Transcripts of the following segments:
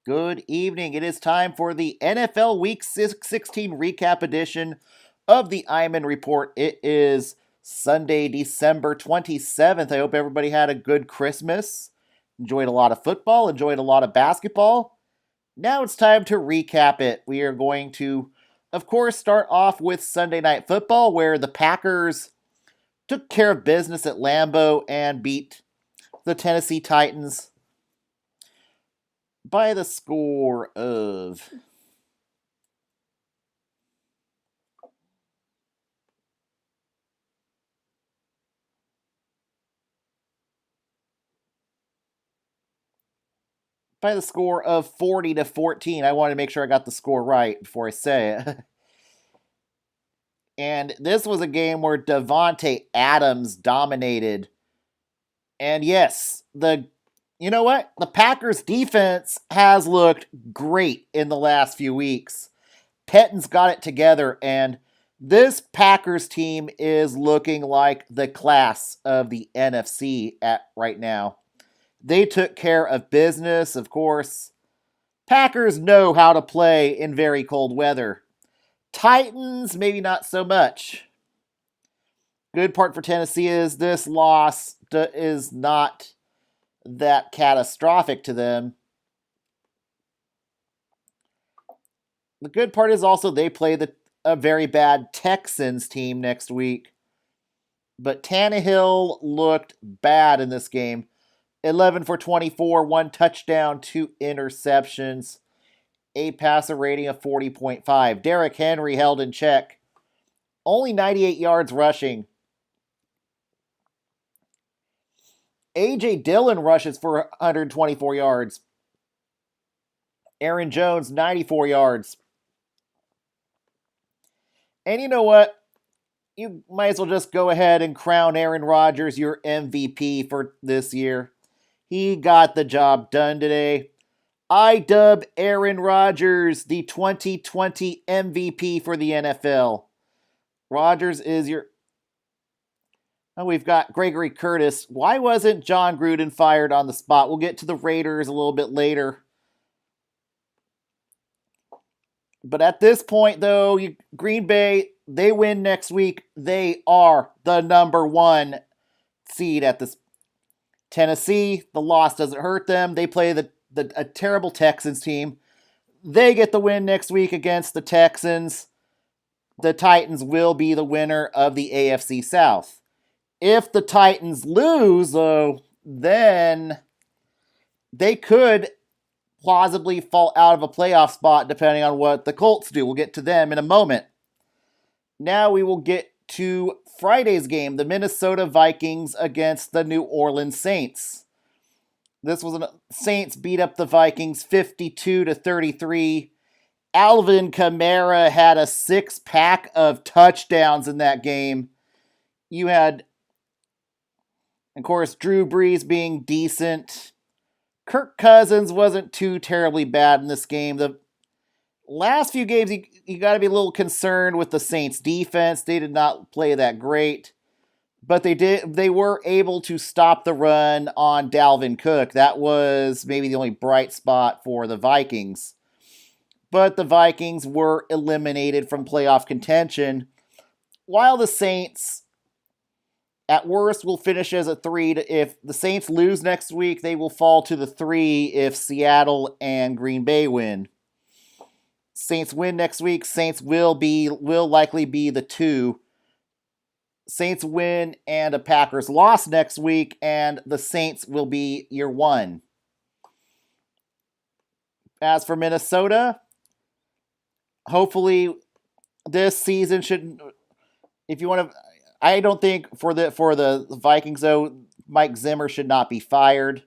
Good evening. It is time for the NFL Week 16 recap edition of the Iman Report. It is Sunday, December 27th. I hope everybody had a good Christmas, enjoyed a lot of football, enjoyed a lot of basketball. Now it's time to recap it. We are going to, of course, start off with Sunday Night Football, where the Packers took care of business at Lambeau and beat the Tennessee Titans by the score of by the score of 40-14. I wanted to make sure I got the score right before I say it. And this was a game where Devontae Adams dominated. And yes, you know what? The Packers defense has looked great in the last few weeks. Pettin's got it together, and this Packers team is looking like the class of the NFC at right now. They took care of business, of course. Packers know how to play in very cold weather. Titans, maybe not so much. Good part for Tennessee is this loss is not that catastrophic to them. The good part is also they play a very bad Texans team next week. But Tannehill looked bad in this game. 11 for 24, 1 touchdown, 2 interceptions, a passer rating of 40.5. Derrick Henry held in check. Only 98 yards rushing. A.J. Dillon rushes for 124 yards. Aaron Jones, 94 yards. And you know what? You might as well just go ahead and crown Aaron Rodgers your MVP for this year. He got the job done today. I dub Aaron Rodgers the 2020 MVP for the NFL. Rodgers is your... Oh, we've got Gregory Curtis. Why wasn't John Gruden fired on the spot? We'll get to the Raiders a little bit later. But at this point, though, Green Bay, they win next week. They are the number 1 seed at this. Tennessee, the loss doesn't hurt them. They play a terrible Texans team. They get the win next week against the Texans. The Titans will be the winner of the AFC South. If the Titans lose, though, then they could plausibly fall out of a playoff spot depending on what the Colts do. We'll get to them in a moment. Now we will get to Friday's game, the Minnesota Vikings against the New Orleans Saints. This was Saints beat up the Vikings 52-33. Alvin Kamara had a 6-pack of touchdowns in that game. You had, of course, Drew Brees being decent. Kirk Cousins wasn't too terribly bad in this game. The last few games, you got to be a little concerned with the Saints' defense. They did not play that great. But they were able to stop the run on Dalvin Cook. That was maybe the only bright spot for the Vikings. But the Vikings were eliminated from playoff contention, while the Saints, at worst, will finish as a 3. If the Saints lose next week, they will fall to the 3 if Seattle and Green Bay win. Saints win next week, Saints will likely be the 2. Saints win and a Packers loss next week, and the Saints will be your 1. As for Minnesota, hopefully this season should, if you want to, I don't think for the Vikings, though, Mike Zimmer should not be fired.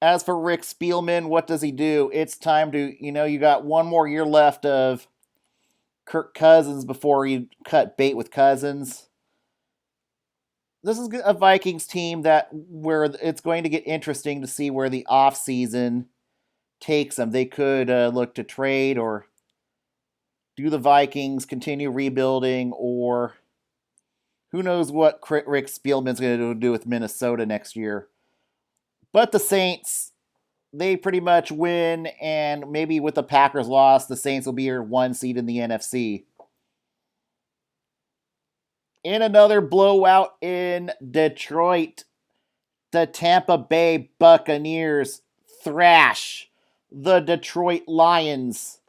As for Rick Spielman, what does he do? It's time to, you got one more year left of Kirk Cousins before you cut bait with Cousins. This is a Vikings team where it's going to get interesting to see where the offseason takes them. They could look to trade, or do the Vikings continue rebuilding, or who knows what Rick Spielman's going to do with Minnesota next year. But the Saints, they pretty much win, and maybe with the Packers loss, the Saints will be your 1 seed in the NFC. In another blowout in Detroit, the Tampa Bay Buccaneers thrash the Detroit Lions.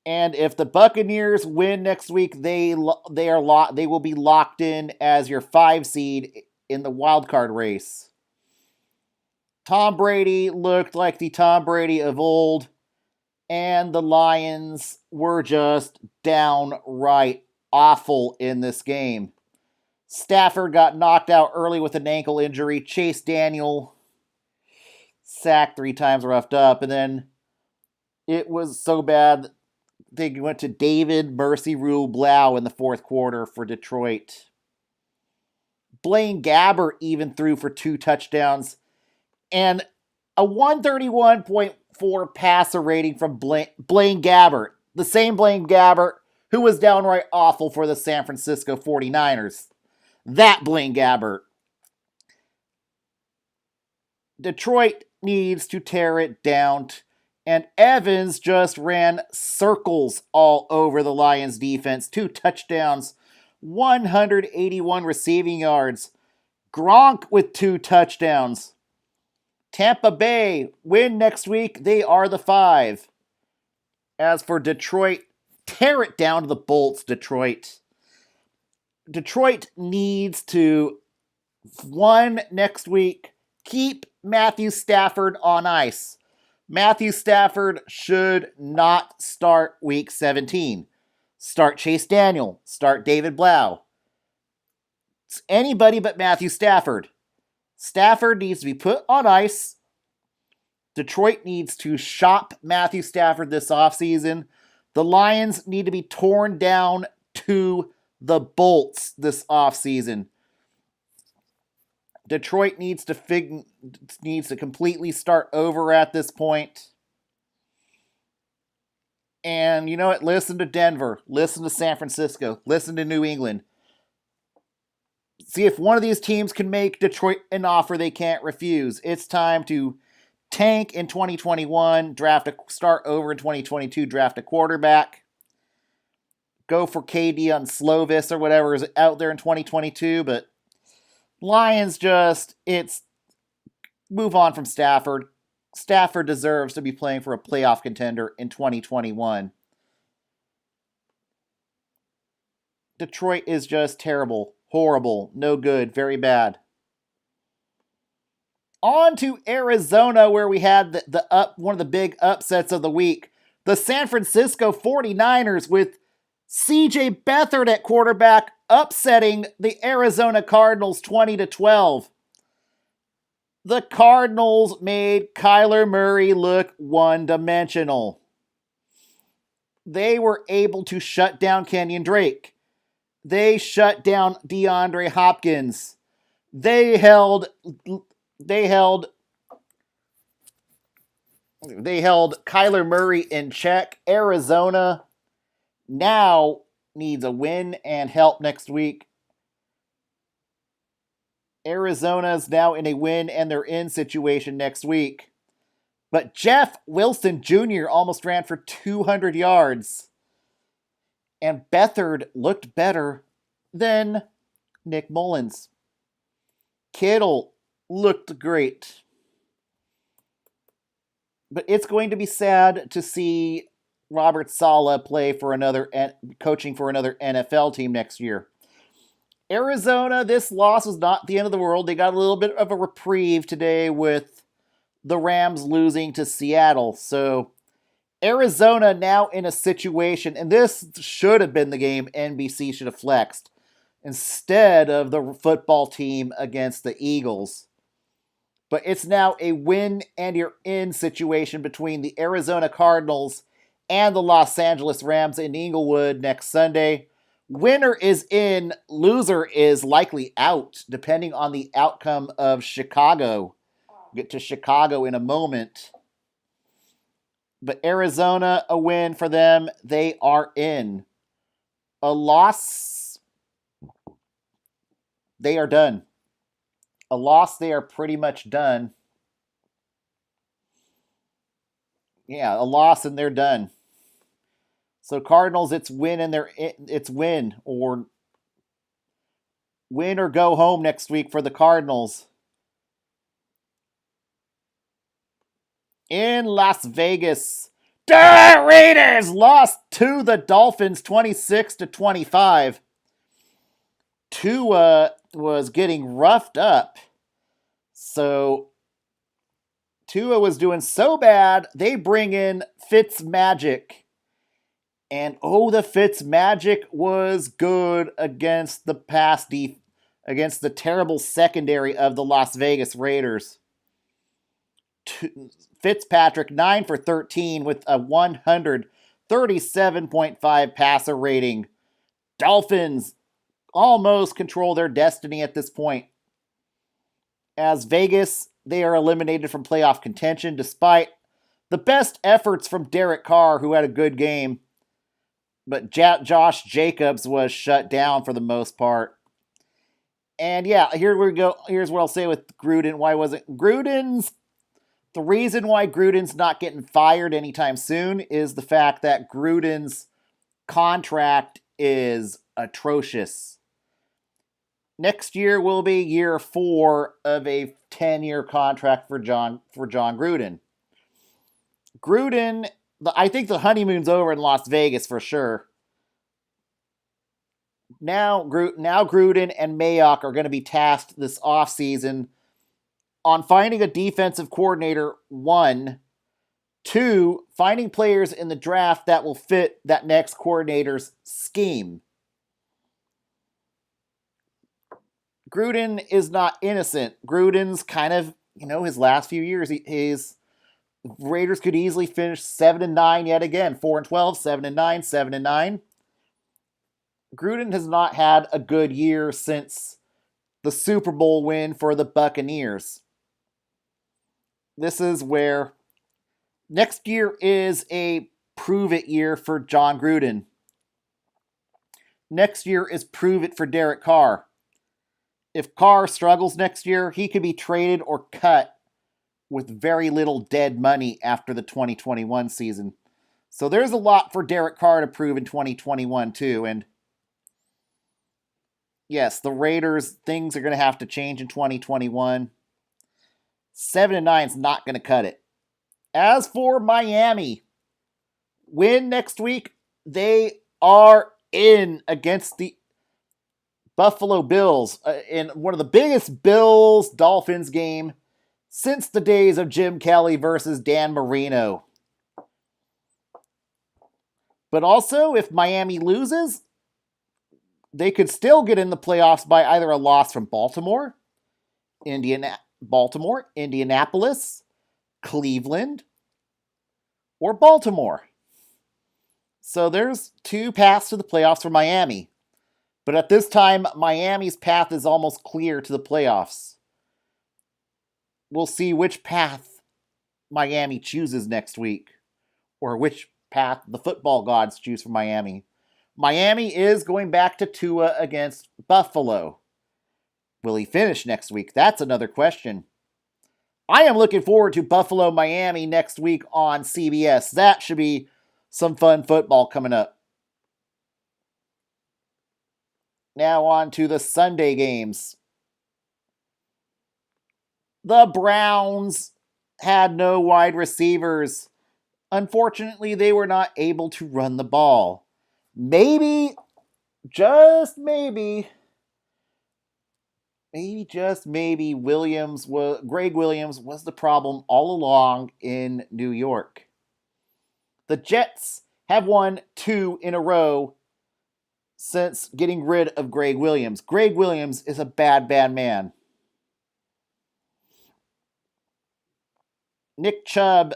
And if the Buccaneers win next week, they will be locked in as your 5 seed in the wild card race. Tom Brady looked like the Tom Brady of old, and the Lions were just downright awful in this game. Stafford got knocked out early with an ankle injury. Chase Daniel sacked 3 times, roughed up, and then it was so bad they went to David Mercy Rule Blau in the fourth quarter for Detroit. Blaine Gabbert even threw for 2 touchdowns and a 131.4 passer rating from Blaine Gabbert. The same Blaine Gabbert who was downright awful for the San Francisco 49ers. That Blaine Gabbert. Detroit needs to tear it down, and Evans just ran circles all over the Lions defense. 2 touchdowns, 181 receiving yards. Gronk with 2 touchdowns. Tampa Bay win next week. They are the 5. As for Detroit, tear it down to the bolts, Detroit. Detroit needs to, 1 next week, keep Matthew Stafford on ice. Matthew Stafford should not start week 17. Start Chase Daniel. Start David Blau. It's anybody but Matthew Stafford. Stafford needs to be put on ice. Detroit needs to shop Matthew Stafford this offseason. The Lions need to be torn down to the bolts this offseason. Detroit needs to completely start over at this point. And you know what? Listen to Denver. Listen to San Francisco. Listen to New England. See if one of these teams can make Detroit an offer they can't refuse. It's time to tank in 2021, start over in 2022, draft a quarterback. Go for KD on Slovis or whatever is out there in 2022, but Lions move on from Stafford. Stafford deserves to be playing for a playoff contender in 2021. Detroit is just terrible, horrible, no good, very bad. On to Arizona, where we had one of the big upsets of the week. The San Francisco 49ers with CJ Beathard at quarterback upsetting the Arizona Cardinals 20-12. The Cardinals made Kyler Murray look one-dimensional. They were able to shut down Kenyon Drake. They shut down DeAndre Hopkins. They held Kyler Murray in check. Arizona now needs a win and help next week. Arizona's now in a win and they're in situation next week. But Jeff Wilson Jr. almost ran for 200 yards. And Beathard looked better than Nick Mullins. Kittle looked great. But it's going to be sad to see Robert Saleh coaching for another NFL team next year. Arizona, this loss was not the end of the world. They got a little bit of a reprieve today with the Rams losing to Seattle. So Arizona now in a situation, and this should have been the game NBC should have flexed instead of the football team against the Eagles. But it's now a win and you're in situation between the Arizona Cardinals and the Los Angeles Rams in Inglewood next Sunday. Winner is in, loser is likely out, depending on the outcome of Chicago. Get to Chicago in a moment. But Arizona, a win for them. They are in. A loss, they are done. A loss, they are pretty much done. Yeah, a loss and they're done. So Cardinals, it's win or go home next week for the Cardinals. In Las Vegas, the Raiders lost to the Dolphins 26-25. Tua was getting roughed up. So Tua was doing so bad, they bring in Fitzmagic. And the Fitzmagic was good against against the terrible secondary of the Las Vegas Raiders. Fitzpatrick 9 for 13 with a 137.5 passer rating. Dolphins almost control their destiny at this point. As Vegas, they are eliminated from playoff contention despite the best efforts from Derek Carr, who had a good game. But Josh Jacobs was shut down for the most part. And yeah, here we go. Here's what I'll say with Gruden. Why wasn't Gruden's the reason why Gruden's not getting fired anytime soon is the fact that Gruden's contract is atrocious. Next year will be year 4 of a 10-year contract for John Gruden. I think the honeymoon's over in Las Vegas for sure. Now Gruden and Mayock are going to be tasked this offseason on finding a defensive coordinator, 1. 2, finding players in the draft that will fit that next coordinator's scheme. Gruden is not innocent. Gruden's kind of, his last few years, his Raiders could easily finish 7-9 yet again. 4-12, 7-9, 7-9. Gruden has not had a good year since the Super Bowl win for the Buccaneers. This is where next year is a prove it year for John Gruden. Next year is prove it for Derek Carr. If Carr struggles next year, he could be traded or cut with very little dead money after the 2021 season. So there's a lot for Derek Carr to prove in 2021 too. And yes, the Raiders, things are going to have to change in 2021. 7-9 is not going to cut it. As for Miami, win next week, they are in against the Buffalo Bills in one of the biggest Bills-Dolphins game since the days of Jim Kelly versus Dan Marino. But also, if Miami loses, they could still get in the playoffs by either a loss from Baltimore, Indianapolis, Cleveland, or Baltimore. So there's 2 paths to the playoffs for Miami. But at this time, Miami's path is almost clear to the playoffs. We'll see which path Miami chooses next week, or which path the football gods choose for Miami. Miami is going back to Tua against Buffalo. Will he finish next week? That's another question. I am looking forward to Buffalo Miami next week on CBS. That should be some fun football coming up. Now on to the Sunday games. The Browns had no wide receivers. Unfortunately, they were not able to run the ball. Maybe, just maybe, Greg Williams was the problem all along in New York. The Jets have won 2 in a row since getting rid of Greg Williams. Greg Williams is a bad man. Nick Chubb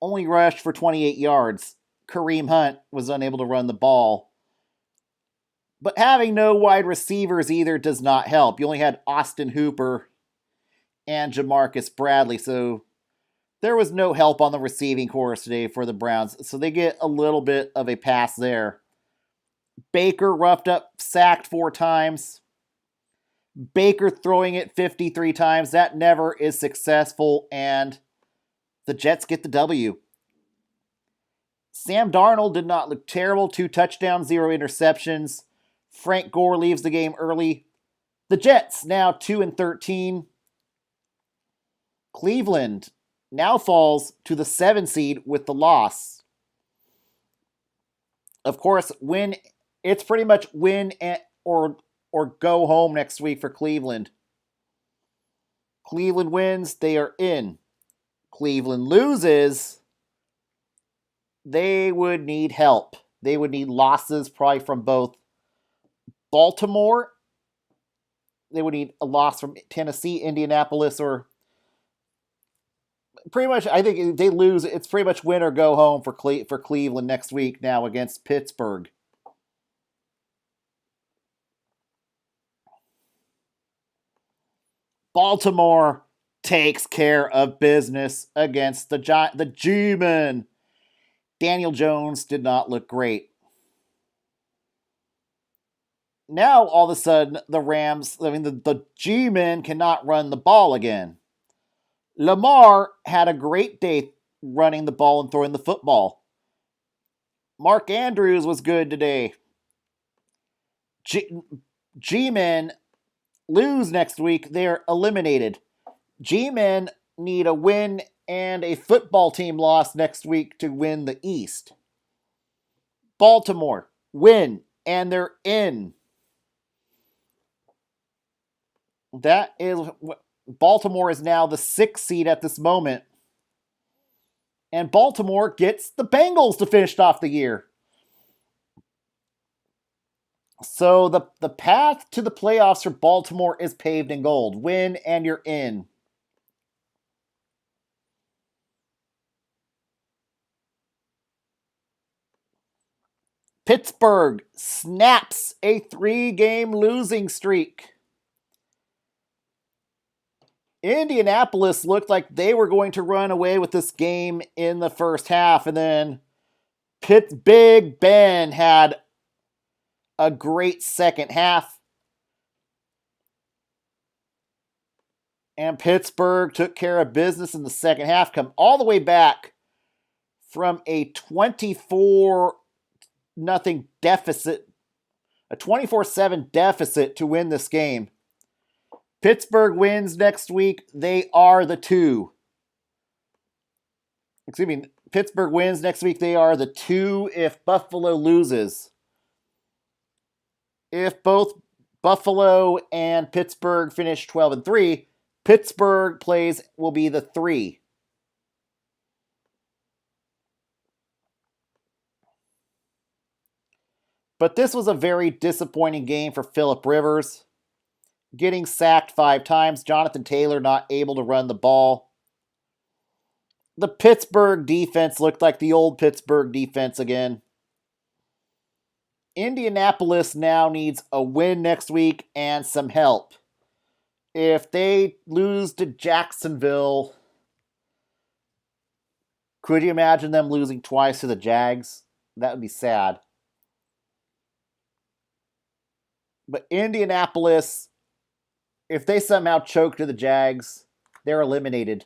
only rushed for 28 yards. Kareem Hunt was unable to run the ball. But having no wide receivers either does not help. You only had Austin Hooper and Jamarcus Bradley, so there was no help on the receiving corps today for the Browns. So they get a little bit of a pass there. Baker roughed up, sacked 4 times. Baker throwing it 53 times. That never is successful, and the Jets get the W. Sam Darnold did not look terrible. 2 touchdowns, 0 interceptions. Frank Gore leaves the game early. The Jets now 2-13. Cleveland now falls to the 7 seed with the loss. Of course, it's pretty much win or go home next week for Cleveland. Cleveland wins, they are in. Cleveland loses, they would need help. They would need losses probably from both Baltimore. They would need a loss from Tennessee, Indianapolis, or pretty much, I think if they lose, it's pretty much win or go home for Cleveland next week now against Pittsburgh. Baltimore takes care of business against the G-Men. Daniel Jones did not look great. Now, all of a sudden, the G-Men cannot run the ball again. Lamar had a great day running the ball and throwing the football. Mark Andrews was good today. G-Men lose next week, they're eliminated. G-Men need a win and a football team loss next week to win the East. Baltimore win, and they're in. Baltimore is now the 6th seed at this moment. And Baltimore gets the Bengals to finish off the year. So the path to the playoffs for Baltimore is paved in gold. Win and you're in. Pittsburgh snaps a 3-game losing streak. Indianapolis looked like they were going to run away with this game in the first half, and then Big Ben had a great second half. And Pittsburgh took care of business in the second half, come all the way back from a 24-0 deficit, a 24-7 deficit to win this game. Pittsburgh wins next week. They are the 2. Pittsburgh wins next week. They are the 2 if Buffalo loses. If both Buffalo and Pittsburgh finish 12-3, Pittsburgh will be the 3. But this was a very disappointing game for Phillip Rivers. Getting sacked 5 times. Jonathan Taylor not able to run the ball. The Pittsburgh defense looked like the old Pittsburgh defense again. Indianapolis now needs a win next week and some help. If they lose to Jacksonville, could you imagine them losing twice to the Jags? That would be sad. But Indianapolis, if they somehow choke to the Jags, they're eliminated.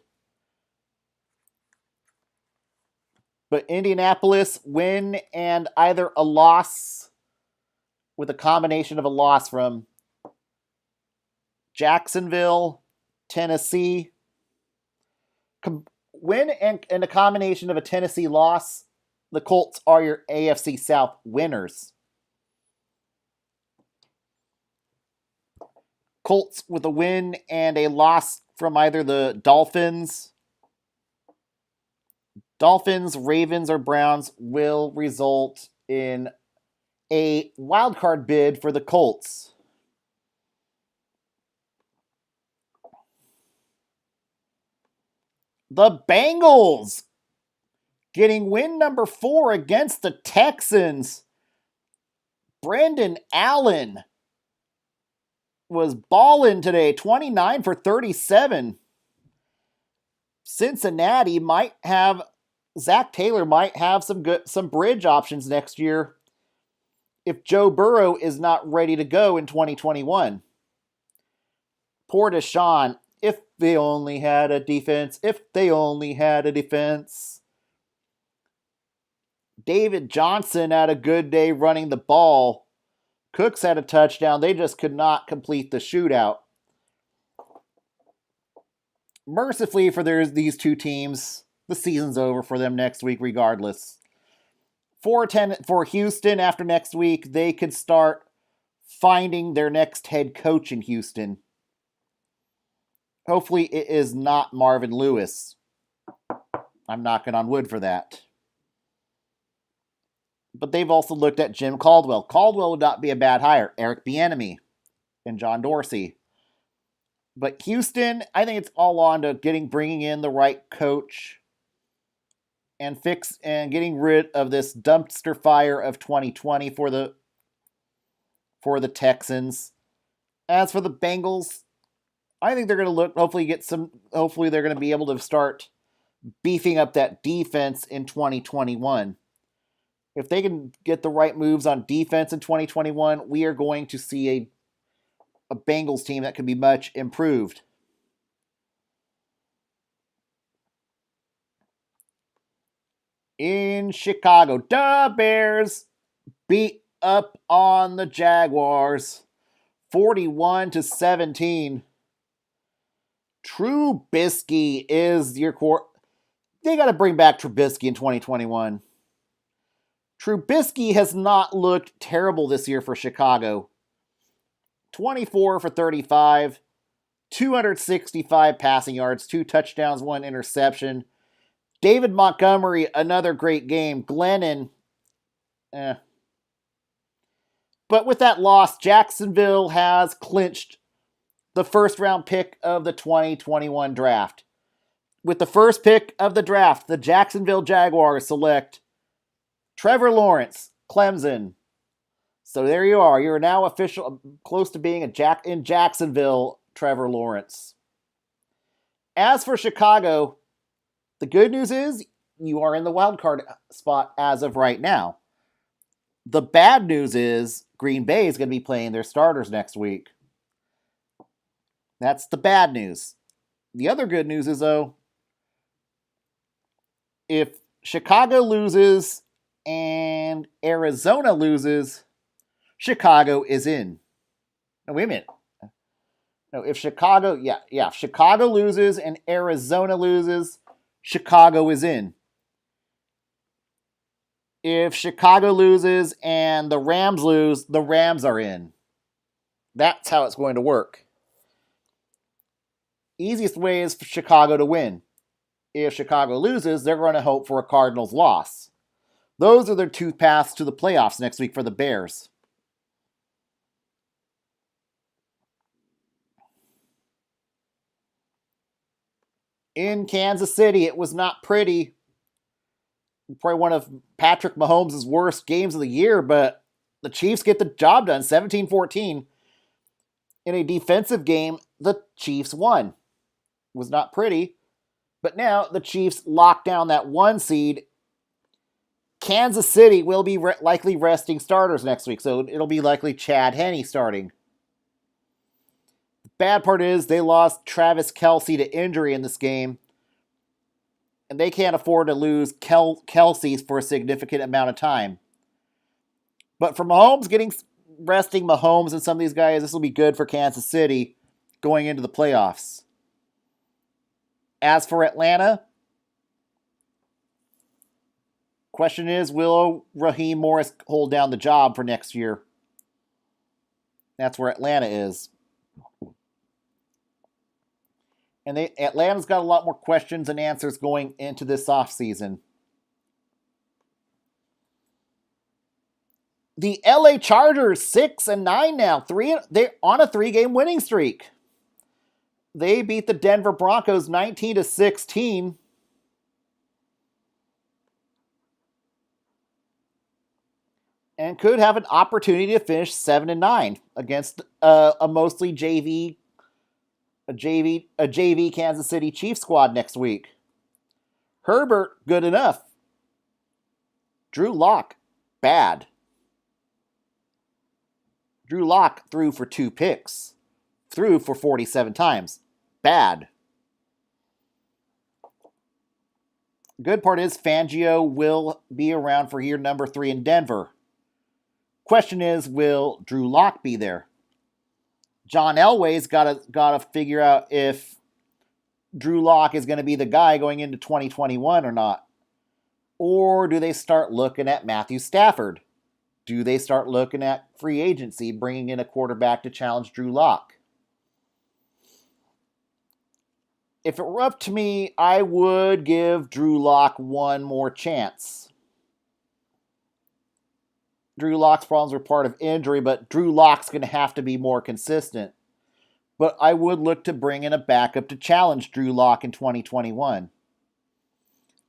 But Indianapolis win and either a loss with a combination of a loss from Jacksonville, Tennessee. Win and a combination of a Tennessee loss, the Colts are your AFC South winners. Colts with a win and a loss from either the Dolphins, Ravens, or Browns will result in a wildcard bid for the Colts. The Bengals getting win number 4 against the Texans. Brendan Allen was balling today, 29 for 37. Cincinnati Zach Taylor might have some bridge options next year if Joe Burrow is not ready to go in 2021. Poor Deshaun. If they only had a defense. David Johnson had a good day running the ball. Cooks had a touchdown. They just could not complete the shootout. Mercifully for these two teams, the season's over for them next week regardless. For Houston, after next week, they could start finding their next head coach in Houston. Hopefully it is not Marvin Lewis. I'm knocking on wood for that. But they've also looked at Jim Caldwell. Caldwell would not be a bad hire. Eric Bieniemy and John Dorsey. But Houston, I think it's all on to bringing in the right coach and getting rid of this dumpster fire of 2020 for the Texans. As for the Bengals, I think they're going to hopefully they're going to be able to start beefing up that defense in 2021. If they can get the right moves on defense in 2021, we are going to see a Bengals team that can be much improved. In Chicago, the Bears beat up on the Jaguars 41-17. Trubisky is your core. They got to bring back Trubisky in 2021. Trubisky has not looked terrible this year for Chicago. 24 for 35, 265 passing yards, 2 touchdowns, 1 interception. David Montgomery, another great game. Glennon, But with that loss, Jacksonville has clinched the first round pick of the 2021 draft. With the first pick of the draft, the Jacksonville Jaguars select Trevor Lawrence, Clemson. So there you are. You're now close to being in Jacksonville, Trevor Lawrence. As for Chicago, the good news is you are in the wild card spot as of right now. The bad news is Green Bay is going to be playing their starters next week. That's the bad news. The other good news is, though, if Chicago loses and Arizona loses, Chicago is in. No, wait a minute. No, if Chicago loses and Arizona loses, Chicago is in. If Chicago loses and the Rams lose, the Rams are in. That's how it's going to work. Easiest way is for Chicago to win. If Chicago loses, they're going to hope for a Cardinals loss. Those are their two paths to the playoffs next week for the Bears. In Kansas City, it was not pretty. Probably one of Patrick Mahomes' worst games of the year, but the Chiefs get the job done, 17-14. In a defensive game, the Chiefs won. It was not pretty, but now the Chiefs lock down that 1 seed. Kansas City will be likely resting starters next week, so it'll be likely Chad Henne starting. The bad part is they lost Travis Kelce to injury in this game, and they can't afford to lose Kelce for a significant amount of time. But for Mahomes, resting Mahomes and some of these guys, this will be good for Kansas City going into the playoffs. As for Atlanta, question is, will Raheem Morris hold down the job for next year? That's where Atlanta is. And Atlanta's got a lot more questions and answers going into this offseason. The LA Chargers, 6-9 now. They're on a 3-game winning streak. They beat the Denver Broncos 19-16. And could have an opportunity to finish 7-9 against a mostly JV Kansas City Chiefs squad next week. Herbert, good enough. Drew Lock, bad. Drew Lock threw for 2 picks. Threw for 47 times. Bad. Good part is Fangio will be around for year number 3 in Denver. Question is, will Drew Lock be there? John Elway's gotta figure out if Drew Lock is going to be the guy going into 2021 or not. Or do they start looking at Matthew Stafford? Do they start looking at free agency, bringing in a quarterback to challenge Drew Lock? If it were up to me, I would give Drew Lock one more chance. Drew Lock's problems were part of injury, but Drew Lock's going to have to be more consistent. But I would look to bring in a backup to challenge Drew Lock in 2021.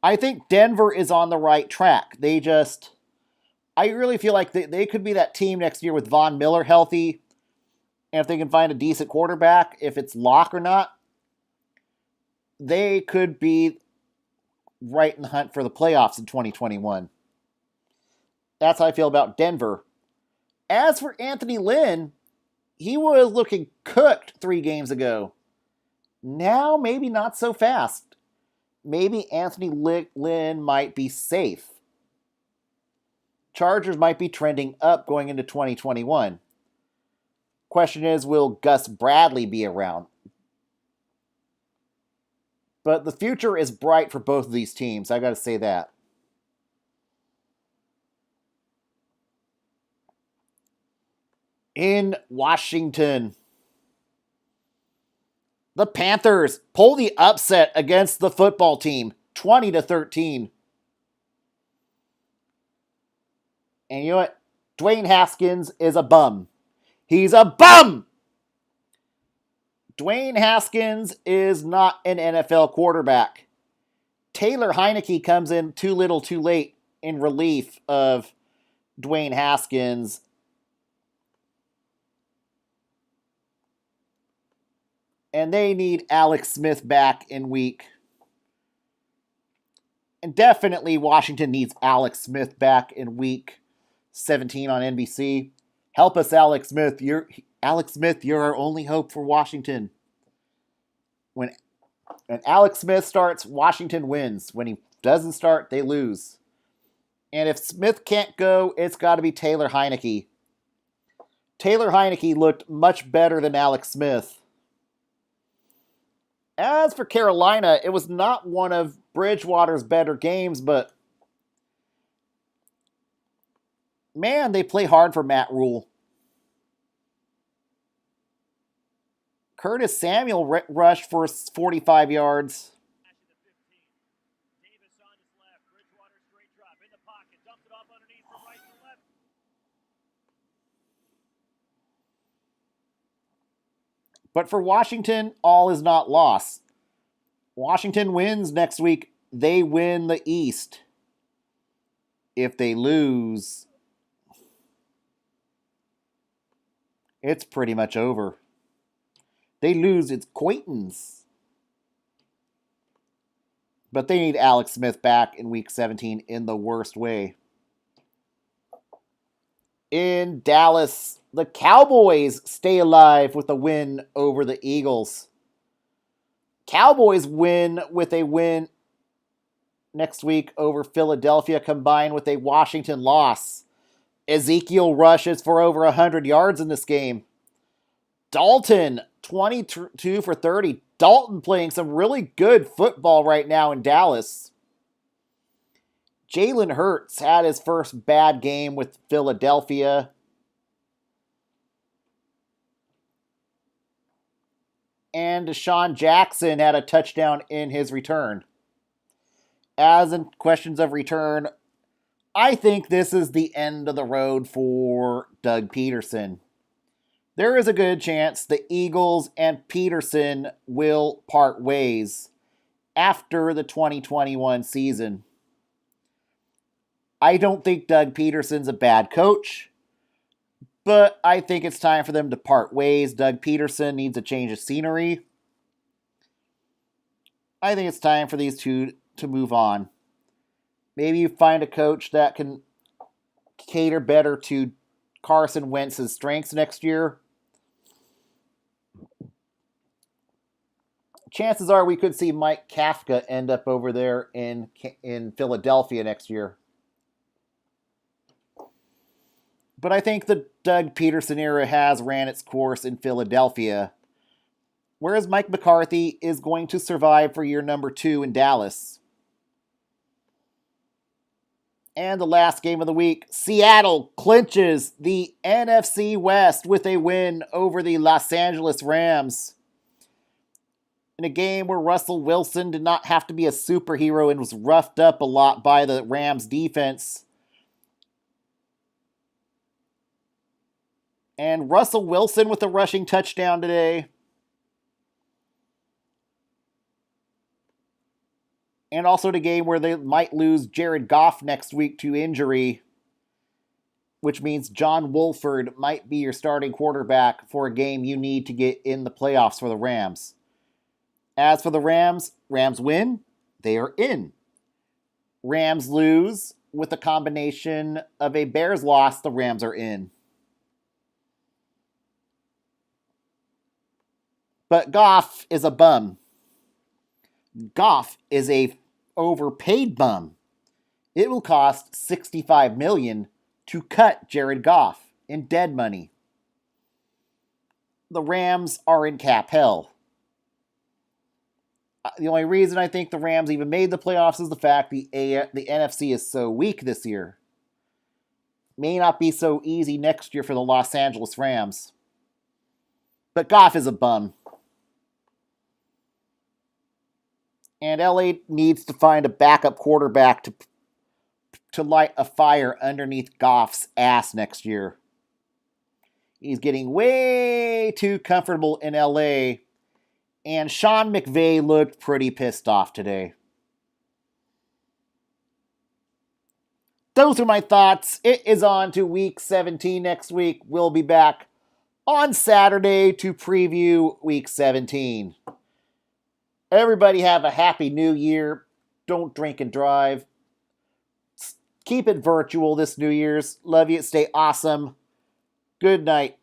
I think Denver is on the right track. I really feel like they could be that team next year with Von Miller healthy. And if they can find a decent quarterback, if it's Lock or not, they could be right in the hunt for the playoffs in 2021. That's how I feel about Denver. As for Anthony Lynn, he was looking cooked 3 games ago. Now, maybe not so fast. Maybe Anthony Lynn might be safe. Chargers might be trending up going into 2021. Question is, will Gus Bradley be around? But the future is bright for both of these teams. I got to say that. In Washington, the Panthers pull the upset against the football team, 20-13. And you know what? Dwayne Haskins is a bum. He's a bum! Dwayne Haskins is not an NFL quarterback. Taylor Heineke comes in too little too late in relief of Dwayne Haskins. And they need Alex Smith back in week. And definitely Washington needs Alex Smith back in week 17 on NBC. Help us, Alex Smith. Alex Smith, you're our only hope for Washington. When Alex Smith starts, Washington wins. When he doesn't start, they lose. And if Smith can't go, it's got to be Taylor Heineke. Taylor Heineke looked much better than Alex Smith. As for Carolina, it was not one of Bridgewater's better games, but man, they play hard for Matt Rule. Curtis Samuel rushed for 45 yards. But for Washington, all is not lost. Washington wins next week. They win the East. If they lose, it's pretty much over. They lose, it's Quayton's. But they need Alex Smith back in week 17 in the worst way. In Dallas, the Cowboys stay alive with a win over the Eagles. Cowboys win with a win next week over Philadelphia combined with a Washington loss. Ezekiel rushes for over 100 yards in this game. Dalton, 22 for 30. Dalton playing some really good football right now in Dallas. Jalen Hurts had his first bad game with Philadelphia. And Deshaun Jackson had a touchdown in his return. As in questions of return, I think this is the end of the road for Doug Peterson. There is a good chance the Eagles and Peterson will part ways after the 2021 season. I don't think Doug Peterson's a bad coach, but I think it's time for them to part ways. Doug Peterson needs a change of scenery. I think it's time for these two to move on. Maybe you find a coach that can cater better to Carson Wentz's strengths next year. chances are we could see Mike Kafka end up over there in Philadelphia next year. But I think the Doug Peterson era has ran its course in Philadelphia, whereas Mike McCarthy is going to survive for year number 2 in Dallas. And the last game of the week, Seattle clinches the NFC West with a win over the Los Angeles Rams. In a game where Russell Wilson did not have to be a superhero and was roughed up a lot by the Rams defense. And Russell Wilson with a rushing touchdown today. And also the game where they might lose Jared Goff next week to injury, which means John Wolford might be your starting quarterback for a game you need to get in the playoffs for the Rams. As for the Rams, Rams win, they are in. Rams lose, with a combination of a Bears loss, the Rams are in. But Goff is a bum. Goff is a overpaid bum. It will cost $65 million to cut Jared Goff in dead money. The Rams are in cap hell. The only reason I think the Rams even made the playoffs is the fact the NFC is so weak this year. May not be so easy next year for the Los Angeles Rams. But Goff is a bum. And LA needs to find a backup quarterback to light a fire underneath Goff's ass next year. He's getting way too comfortable in LA. And Sean McVay looked pretty pissed off today. Those are my thoughts. It is on to Week 17 next week. We'll be back on Saturday to preview Week 17. Everybody have a happy new year. Don't drink and drive. Keep it virtual this New Year's. Love you. Stay awesome. Good night.